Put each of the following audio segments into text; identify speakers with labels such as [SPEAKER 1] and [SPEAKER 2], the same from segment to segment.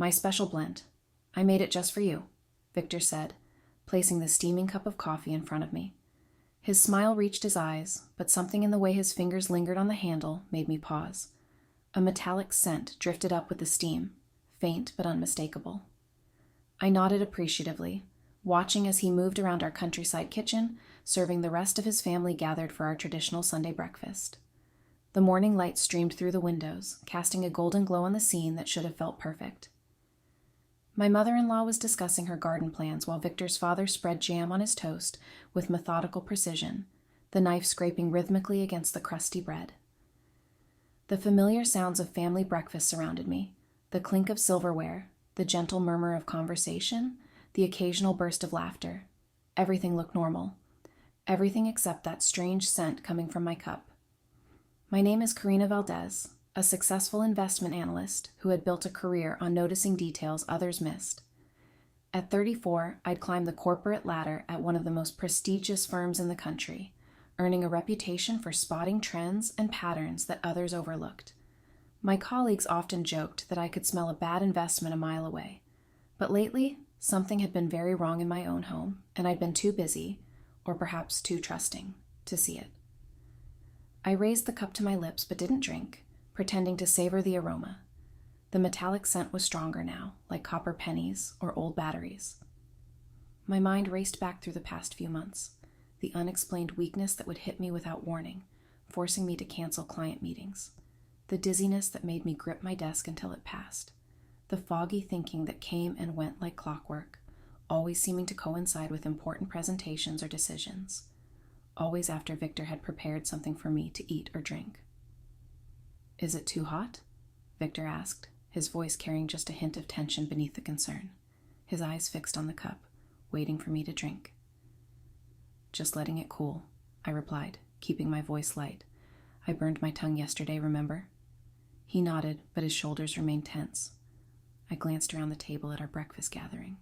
[SPEAKER 1] My special blend. I made it just for you, Victor said, placing the steaming cup of coffee in front of me. His smile reached his eyes, but something in the way his fingers lingered on the handle made me pause. A metallic scent drifted up with the steam, faint but unmistakable. I nodded appreciatively, watching as he moved around our countryside kitchen, serving the rest of his family gathered for our traditional Sunday breakfast. The morning light streamed through the windows, casting a golden glow on the scene that should have felt perfect. My mother-in-law was discussing her garden plans while Victor's father spread jam on his toast with methodical precision, the knife scraping rhythmically against the crusty bread. The familiar sounds of family breakfast surrounded me, the clink of silverware, the gentle murmur of conversation, the occasional burst of laughter. Everything looked normal. Everything except that strange scent coming from my cup. My name is Karina Valdez, a successful investment analyst who had built a career on noticing details others missed. At 34, I'd climbed the corporate ladder at one of the most prestigious firms in the country, earning a reputation for spotting trends and patterns that others overlooked. My colleagues often joked that I could smell a bad investment a mile away, but lately, something had been very wrong in my own home, and I'd been too busy, or perhaps too trusting, to see it. I raised the cup to my lips but didn't drink, pretending to savor the aroma. The metallic scent was stronger now, like copper pennies or old batteries. My mind raced back through the past few months, the unexplained weakness that would hit me without warning, forcing me to cancel client meetings, the dizziness that made me grip my desk until it passed, the foggy thinking that came and went like clockwork, always seeming to coincide with important presentations or decisions, always after Victor had prepared something for me to eat or drink. "Is it too hot?" Victor asked, his voice carrying just a hint of tension beneath the concern, his eyes fixed on the cup, waiting for me to drink. "Just letting it cool," I replied, keeping my voice light. "I burned my tongue yesterday, remember?" He nodded, but his shoulders remained tense. I glanced around the table at our breakfast gathering.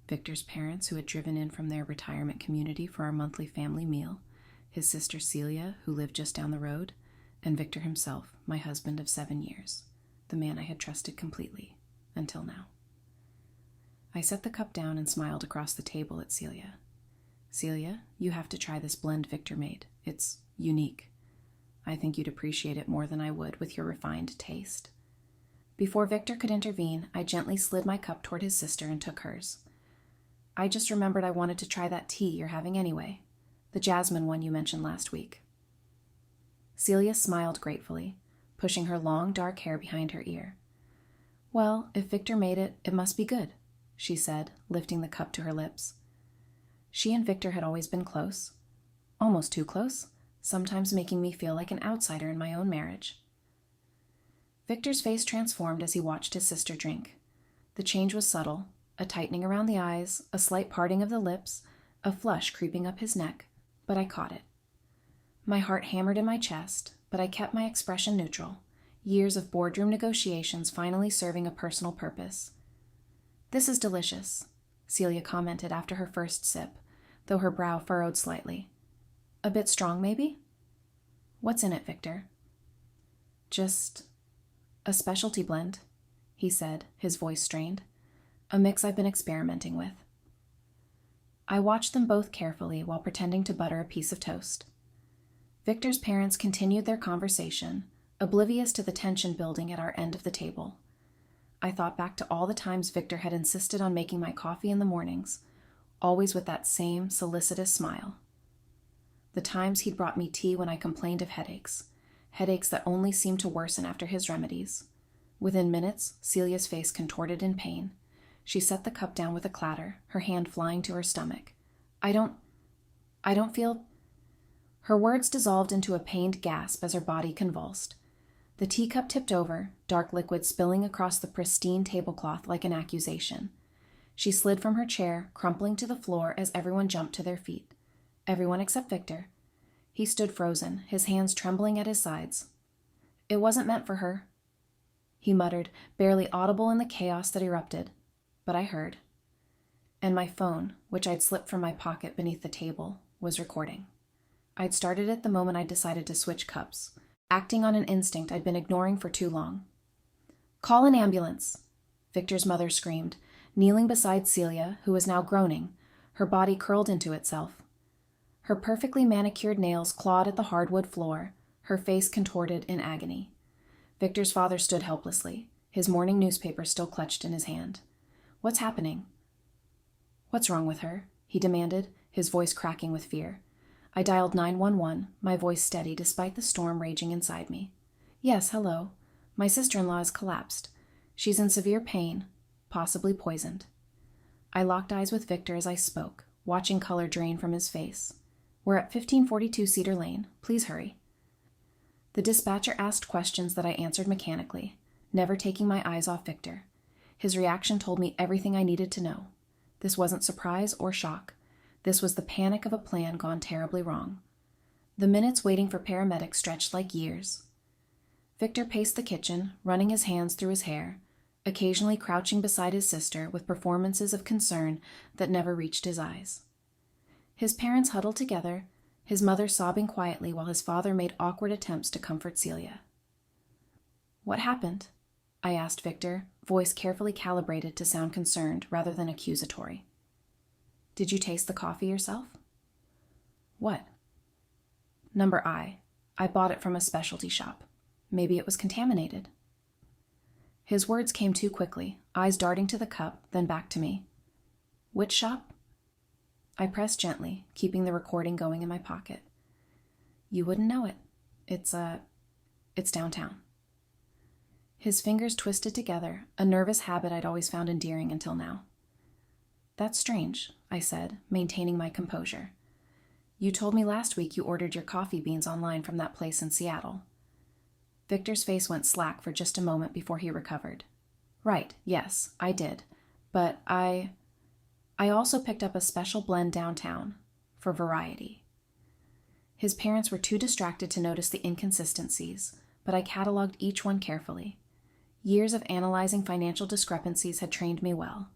[SPEAKER 1] Victor's parents, who had driven in from their retirement community for our monthly family meal, his sister Celia, who lived just down the road, and Victor himself, my husband of 7 years, the man I had trusted completely, until now. I set the cup down and smiled across the table at Celia. "Celia, you have to try this blend Victor made. It's unique. I think you'd appreciate it more than I would with your refined taste." Before Victor could intervene, I gently slid my cup toward his sister and took hers. "I just remembered I wanted to try that tea you're having anyway, the jasmine one you mentioned last week." Celia smiled gratefully, pushing her long, dark hair behind her ear. "Well, if Victor made it, it must be good," she said, lifting the cup to her lips. She and Victor had always been close, almost too close, sometimes making me feel like an outsider in my own marriage. Victor's face transformed as he watched his sister drink. The change was subtle, a tightening around the eyes, a slight parting of the lips, a flush creeping up his neck, but I caught it. My heart hammered in my chest, but I kept my expression neutral, years of boardroom negotiations finally serving a personal purpose. "This is delicious," Celia commented after her first sip, though her brow furrowed slightly. "A bit strong, maybe?" "What's in it, Victor?" "Just a specialty blend," he said, his voice strained. "A mix I've been experimenting with." I watched them both carefully while pretending to butter a piece of toast. Victor's parents continued their conversation, oblivious to the tension building at our end of the table. I thought back to all the times Victor had insisted on making my coffee in the mornings, always with that same solicitous smile. The times he'd brought me tea when I complained of headaches that only seemed to worsen after his remedies. Within minutes, Celia's face contorted in pain. She set the cup down with a clatter, her hand flying to her stomach. I don't feel... Her words dissolved into a pained gasp as her body convulsed. The teacup tipped over, dark liquid spilling across the pristine tablecloth like an accusation. She slid from her chair, crumpling to the floor as everyone jumped to their feet. Everyone except Victor. He stood frozen, his hands trembling at his sides. "It wasn't meant for her," he muttered, barely audible in the chaos that erupted. But I heard. And my phone, which I'd slipped from my pocket beneath the table, was recording. I'd started it the moment I decided to switch cups, acting on an instinct I'd been ignoring for too long. "Call an ambulance." Victor's mother screamed, kneeling beside Celia, who was now groaning, her body curled into itself. Her perfectly manicured nails clawed at the hardwood floor, her face contorted in agony. Victor's father stood helplessly, his morning newspaper still clutched in his hand. "What's happening?" "What's wrong with her?" he demanded, his voice cracking with fear. I dialed 911, my voice steady despite the storm raging inside me. "Yes, hello. My sister-in-law has collapsed. She's in severe pain, possibly poisoned." I locked eyes with Victor as I spoke, watching color drain from his face. "We're at 1542 Cedar Lane. Please hurry." The dispatcher asked questions that I answered mechanically, never taking my eyes off Victor. His reaction told me everything I needed to know. This wasn't surprise or shock. This was the panic of a plan gone terribly wrong. The minutes waiting for paramedics stretched like years. Victor paced the kitchen, running his hands through his hair, occasionally crouching beside his sister with performances of concern that never reached his eyes. His parents huddled together, his mother sobbing quietly while his father made awkward attempts to comfort Celia. "What happened?" I asked Victor, voice carefully calibrated to sound concerned rather than accusatory. "Did you taste the coffee yourself?" "What?" "Number I. I bought it from a specialty shop. Maybe it was contaminated." His words came too quickly, eyes darting to the cup, then back to me. "Which shop?" I pressed gently, keeping the recording going in my pocket. "You wouldn't know it. It's downtown." His fingers twisted together, a nervous habit I'd always found endearing until now. "That's strange," I said, maintaining my composure. "You told me last week you ordered your coffee beans online from that place in Seattle." Victor's face went slack for just a moment before he recovered. "Right, yes, I did. But I also picked up a special blend downtown, for variety." His parents were too distracted to notice the inconsistencies, but I cataloged each one carefully. Years of analyzing financial discrepancies had trained me well.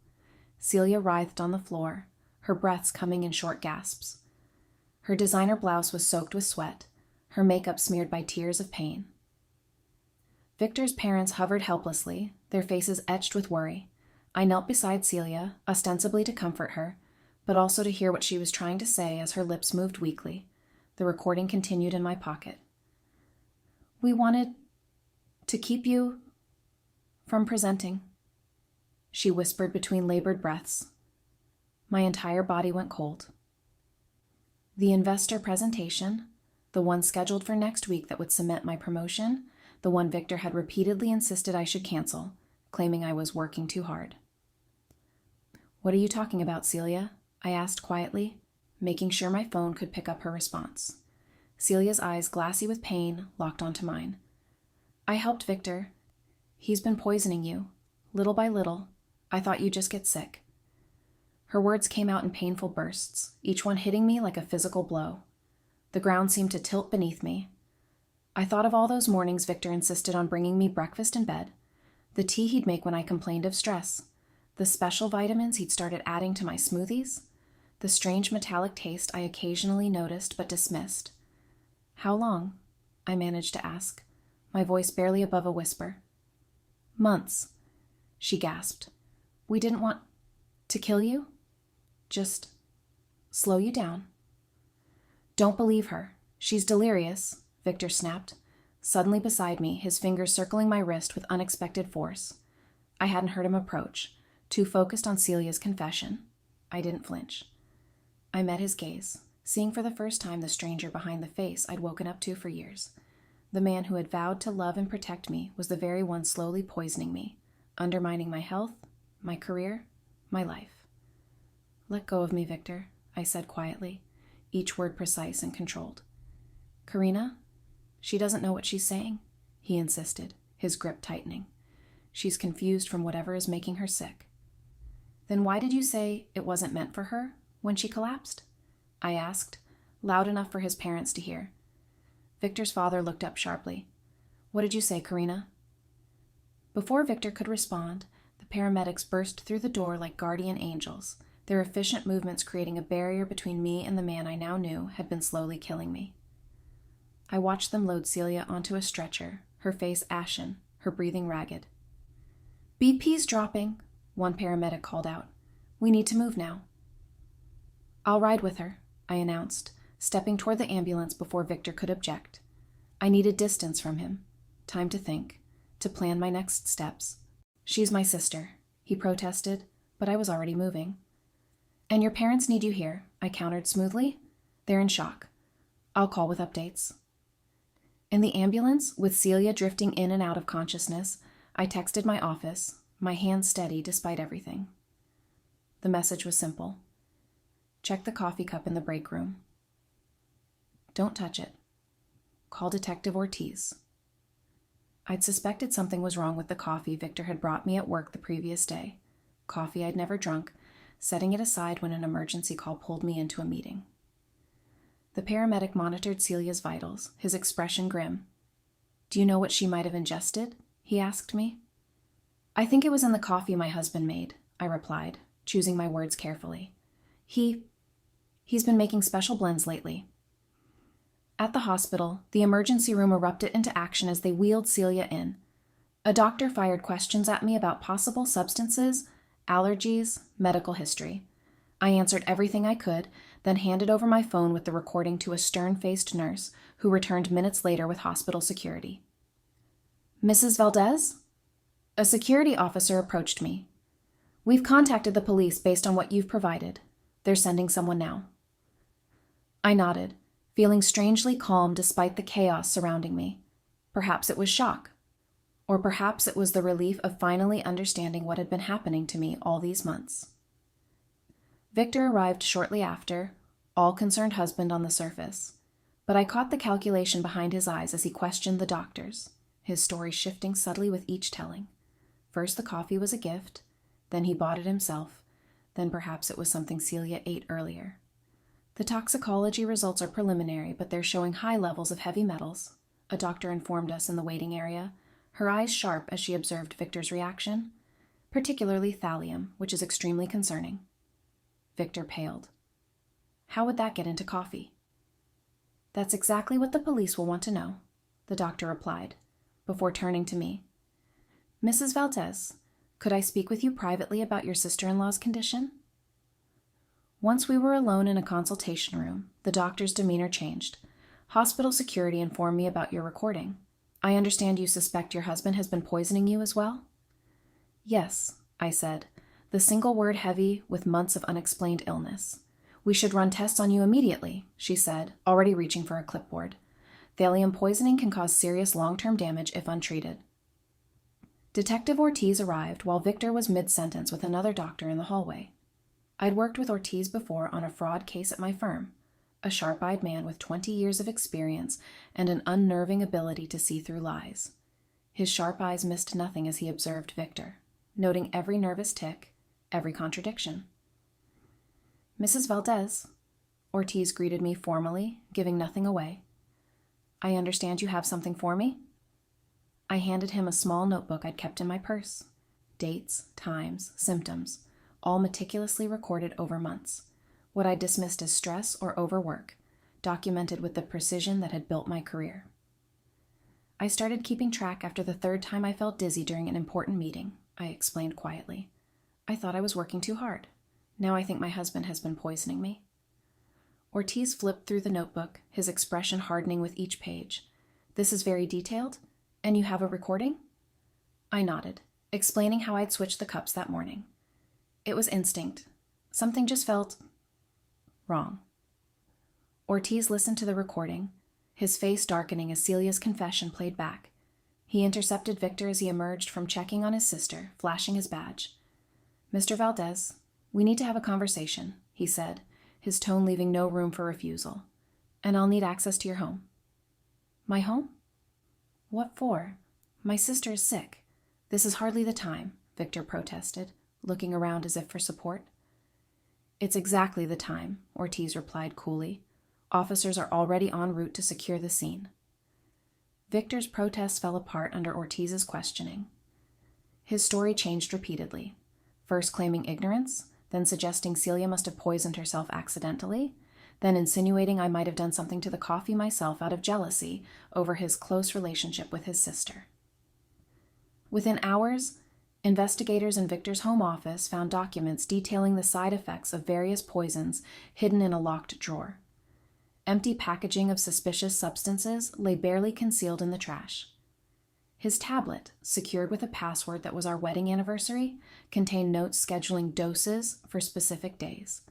[SPEAKER 1] Celia writhed on the floor, her breaths coming in short gasps. Her designer blouse was soaked with sweat, her makeup smeared by tears of pain. Victor's parents hovered helplessly, their faces etched with worry. I knelt beside Celia, ostensibly to comfort her, but also to hear what she was trying to say as her lips moved weakly. The recording continued in my pocket. "We wanted to keep you from presenting," she whispered between labored breaths. My entire body went cold. "The investor presentation, the one scheduled for next week that would cement my promotion, the one Victor had repeatedly insisted I should cancel, claiming I was working too hard." "What are you talking about, Celia?" I asked quietly, making sure my phone could pick up her response. Celia's eyes, glassy with pain, locked onto mine. "I helped Victor. He's been poisoning you, little by little. I thought you'd just get sick." Her words came out in painful bursts, each one hitting me like a physical blow. The ground seemed to tilt beneath me. I thought of all those mornings Victor insisted on bringing me breakfast in bed, the tea he'd make when I complained of stress, the special vitamins he'd started adding to my smoothies, the strange metallic taste I occasionally noticed but dismissed. "How long?" I managed to ask, my voice barely above a whisper. "Months," she gasped. "We didn't want to kill you. Just slow you down." "Don't believe her. She's delirious," Victor snapped, suddenly beside me, his fingers circling my wrist with unexpected force. I hadn't heard him approach, too focused on Celia's confession. I didn't flinch. I met his gaze, seeing for the first time the stranger behind the face I'd woken up to for years. The man who had vowed to love and protect me was the very one slowly poisoning me, undermining my health, my career, my life. "Let go of me, Victor," I said quietly, each word precise and controlled. "Karina? She doesn't know what she's saying," he insisted, his grip tightening. "She's confused from whatever is making her sick." "Then why did you say it wasn't meant for her when she collapsed?" I asked, loud enough for his parents to hear. Victor's father looked up sharply. "What did you say, Karina?" Before Victor could respond, the paramedics burst through the door like guardian angels, their efficient movements creating a barrier between me and the man I now knew had been slowly killing me. I watched them load Celia onto a stretcher, her face ashen, her breathing ragged. BP's dropping, one paramedic called out. We need to move now. I'll ride with her, I announced, stepping toward the ambulance before Victor could object. I needed distance from him, time to think, to plan my next steps. She's my sister, he protested, but I was already moving. And your parents need you here, I countered smoothly. They're in shock. I'll call with updates. In the ambulance, with Celia drifting in and out of consciousness, I texted my office, my hands steady despite everything. The message was simple. Check the coffee cup in the break room. Don't touch it. Call Detective Ortiz. I'd suspected something was wrong with the coffee Victor had brought me at work the previous day. Coffee I'd never drunk, setting it aside when an emergency call pulled me into a meeting. The paramedic monitored Celia's vitals, his expression grim. Do you know what she might have ingested? He asked me. I think it was in the coffee my husband made, I replied, choosing my words carefully. He's been making special blends lately. At the hospital, the emergency room erupted into action as they wheeled Celia in. A doctor fired questions at me about possible substances, allergies, medical history. I answered everything I could, then handed over my phone with the recording to a stern-faced nurse who returned minutes later with hospital security. Mrs. Valdez? A security officer approached me. We've contacted the police based on what you've provided. They're sending someone now. I nodded, feeling strangely calm despite the chaos surrounding me. Perhaps it was shock. Or perhaps it was the relief of finally understanding what had been happening to me all these months. Victor arrived shortly after, all-concerned husband on the surface, but I caught the calculation behind his eyes as he questioned the doctors, his story shifting subtly with each telling. First the coffee was a gift, then he bought it himself, then perhaps it was something Celia ate earlier. The toxicology results are preliminary, but they're showing high levels of heavy metals, a doctor informed us in the waiting area, her eyes sharp as she observed Victor's reaction, particularly thallium, which is extremely concerning. Victor paled. How would that get into coffee? That's exactly what the police will want to know, the doctor replied, before turning to me. Mrs. Valdez, could I speak with you privately about your sister-in-law's condition? Once we were alone in a consultation room, the doctor's demeanor changed. Hospital security informed me about your recording. I understand you suspect your husband has been poisoning you as well? Yes, I said, the single word heavy with months of unexplained illness. We should run tests on you immediately, she said, already reaching for a clipboard. Thallium poisoning can cause serious long-term damage if untreated. Detective Ortiz arrived while Victor was mid-sentence with another doctor in the hallway. I'd worked with Ortiz before on a fraud case at my firm, a sharp-eyed man with 20 years of experience and an unnerving ability to see through lies. His sharp eyes missed nothing as he observed Victor, noting every nervous tick, every contradiction. Mrs. Valdez, Ortiz greeted me formally, giving nothing away. I understand you have something for me? I handed him a small notebook I'd kept in my purse. Dates, times, symptoms, all meticulously recorded over months. What I dismissed as stress or overwork, documented with the precision that had built my career. I started keeping track after the third time I felt dizzy during an important meeting, I explained quietly. I thought I was working too hard. Now I think my husband has been poisoning me. Ortiz flipped through the notebook, his expression hardening with each page. This is very detailed? And you have a recording? I nodded, explaining how I'd switched the cups that morning. It was instinct. Something just felt wrong. Ortiz listened to the recording, his face darkening as Celia's confession played back. He intercepted Victor as he emerged from checking on his sister, flashing his badge. Mr. Valdez, we need to have a conversation, he said, his tone leaving no room for refusal. And I'll need access to your home. My home? What for? My sister is sick. This is hardly the time, Victor protested, looking around as if for support. It's exactly the time, Ortiz replied coolly. Officers are already en route to secure the scene. Victor's protests fell apart under Ortiz's questioning. His story changed repeatedly, first claiming ignorance, then suggesting Celia must have poisoned herself accidentally, then insinuating I might have done something to the coffee myself out of jealousy over his close relationship with his sister. Within hours, Investigators in Victor's home office found documents detailing the side effects of various poisons hidden in a locked drawer. Empty packaging of suspicious substances lay barely concealed in the trash. His tablet, secured with a password that was our wedding anniversary, contained notes scheduling doses for specific days.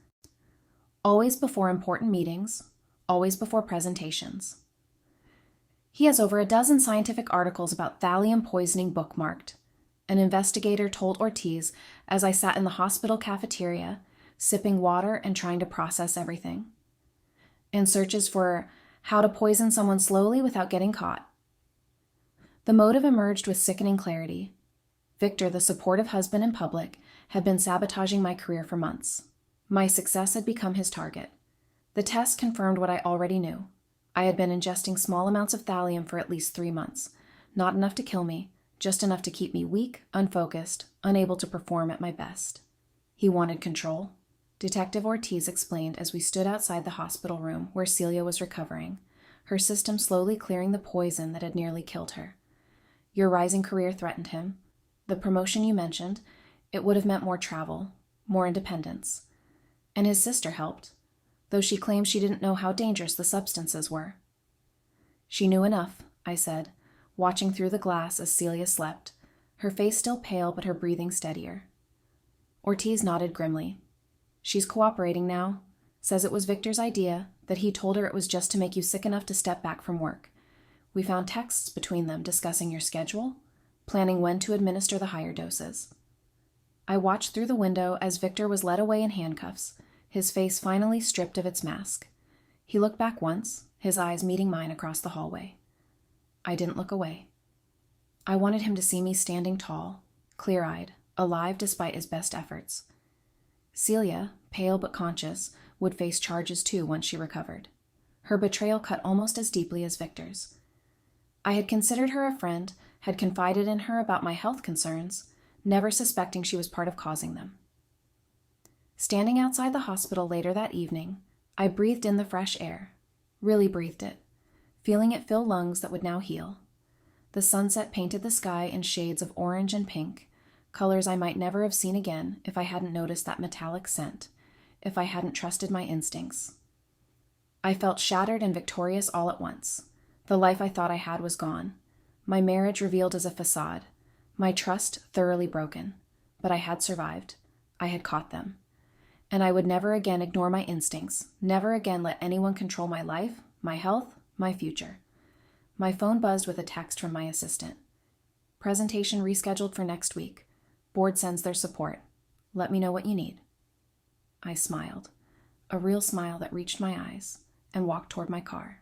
[SPEAKER 1] Always before important meetings, always before presentations. He has over a dozen scientific articles about thallium poisoning bookmarked, an investigator told Ortiz as I sat in the hospital cafeteria, sipping water and trying to process everything. And searches for how to poison someone slowly without getting caught. The motive emerged with sickening clarity. Victor, the supportive husband in public, had been sabotaging my career for months. My success had become his target. The test confirmed what I already knew. I had been ingesting small amounts of thallium for at least 3 months. Not enough to kill me, just enough to keep me weak, unfocused, unable to perform at my best. He wanted control. Detective Ortiz explained as we stood outside the hospital room where Celia was recovering, her system slowly clearing the poison that had nearly killed her. Your rising career threatened him. The promotion you mentioned, it would have meant more travel, more independence. And his sister helped, though she claimed she didn't know how dangerous the substances were. She knew enough, I said, watching through the glass as Celia slept, her face still pale but her breathing steadier. Ortiz nodded grimly. She's cooperating now, says it was Victor's idea, that he told her it was just to make you sick enough to step back from work. We found texts between them discussing your schedule, planning when to administer the higher doses. I watched through the window as Victor was led away in handcuffs, his face finally stripped of its mask. He looked back once, his eyes meeting mine across the hallway. I didn't look away. I wanted him to see me standing tall, clear-eyed, alive despite his best efforts. Celia, pale but conscious, would face charges too once she recovered. Her betrayal cut almost as deeply as Victor's. I had considered her a friend, had confided in her about my health concerns, never suspecting she was part of causing them. Standing outside the hospital later that evening, I breathed in the fresh air, really breathed it, feeling it fill lungs that would now heal. The sunset painted the sky in shades of orange and pink, colors I might never have seen again if I hadn't noticed that metallic scent, if I hadn't trusted my instincts. I felt shattered and victorious all at once. The life I thought I had was gone. My marriage revealed as a facade. My trust thoroughly broken. But I had survived. I had caught them. And I would never again ignore my instincts, never again let anyone control my life, my health, my future. My phone buzzed with a text from my assistant. Presentation rescheduled for next week. Board sends their support. Let me know what you need. I smiled, a real smile that reached my eyes, and walked toward my car.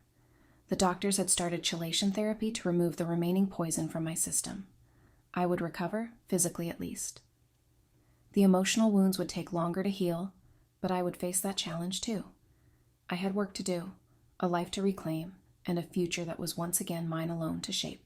[SPEAKER 1] The doctors had started chelation therapy to remove the remaining poison from my system. I would recover, physically at least. The emotional wounds would take longer to heal, but I would face that challenge too. I had work to do, a life to reclaim, and a future that was once again mine alone to shape.